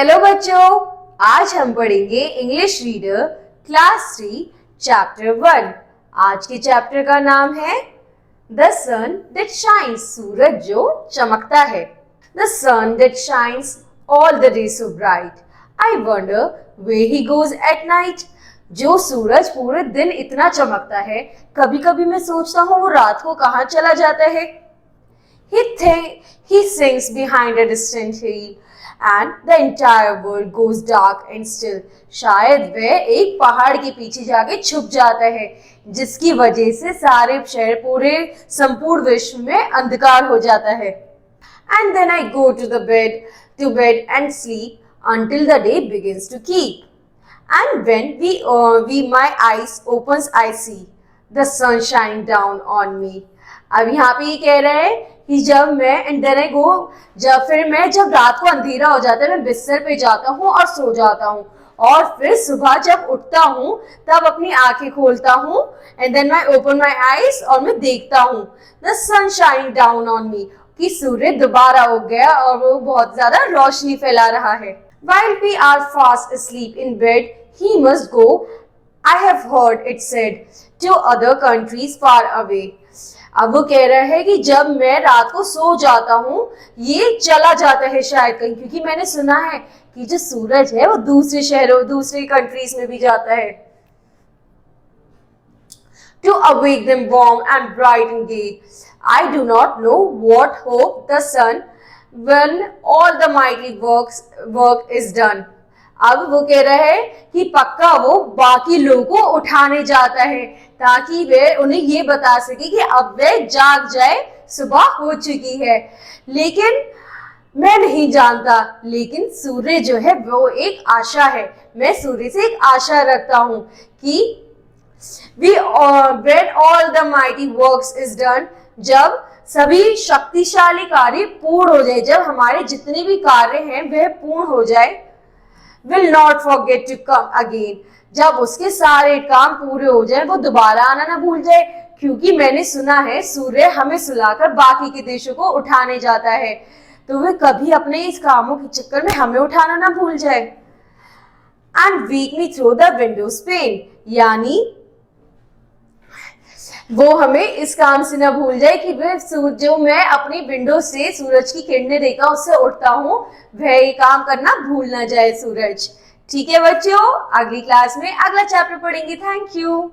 Hello बच्चों, आज हम पढ़ेंगे इंग्लिश रीडर क्लास 3 चैप्टर 1। आज के चैप्टर का नाम है द सन दैट शाइन्स, सूरज जो चमकता है। The sun that shines all the day so bright, I wonder where he goes at night. जो सूरज पूरे दिन इतना चमकता है, कभी कभी मैं सोचता हूँ वो रात को कहाँ चला जाता है। He sinks behind a distant hill and the entire world goes dark and still. शायद वह एक पहाड़ के पीछे जाके छुप जाता है, जिसकी वजह से सारे शहर पूरे संपूर्ण विश्व में अंधकार हो जाता है। And then I go to bed and sleep until the day begins to keep. And when my eyes opens, I see the sun shine down on me. अब यहाँ पे ये कह रहे हैं कि जब रात को अंधेरा हो जाता है, मैं बिस्तर पे जाता हूँ और सो जाता हूँ, और फिर सुबह जब उठता हूँ तब अपनी आंखें खोलता हूँ, and then I open my eyes, और मैं देखता हूँ the sun shine down on me, कि सूर्य दोबारा उग गया और वो बहुत ज्यादा रोशनी फैला रहा है। While we are fast asleep in bed, he must go, I have heard it said, to other countries far away. अब वो कह रहा है कि जब मैं रात को सो जाता हूँ, ये चला जाता है शायद कहीं, क्योंकि मैंने सुना है कि जो सूरज है वो दूसरे शहरों, दूसरे कंट्रीज में भी जाता है। To awake them warm and bright and gay, I do not know what hope the sun when all the mighty work is done. अब वो कह रहा है कि पक्का वो बाकी लोगों को उठाने जाता है, ताकि वे उन्हें ये बता सके कि अब वे जाग जाए, सुबह हो चुकी है। लेकिन मैं नहीं जानता, लेकिन सूर्य जो है वो एक आशा है। मैं सूर्य से एक आशा रखता हूँ कि when all the mighty works is done, जब सभी शक्तिशाली कार्य पूर्ण हो जाए, जब हमारे जितने भी कार्य हैं वह पूर्ण हो जाए, will not forget to come again, जब उसके सारे काम पूरे हो जाए वो दोबारा आना ना भूल जाए, क्योंकि मैंने सुना है सूर्य हमें सुलाकर बाकी के देशों को उठाने जाता है, तो वह कभी अपने इस कामों के चक्कर में हमें उठाना ना भूल जाए। And wake me through the window's pane, यानी वो हमें इस काम से ना भूल जाए कि वह जो मैं अपनी विंडो से सूरज की किरणें देखा उससे उठता हूँ, वह ये काम करना भूल ना जाए सूरज। ठीक है बच्चों, अगली क्लास में अगला चैप्टर पढ़ेंगे। Thank you.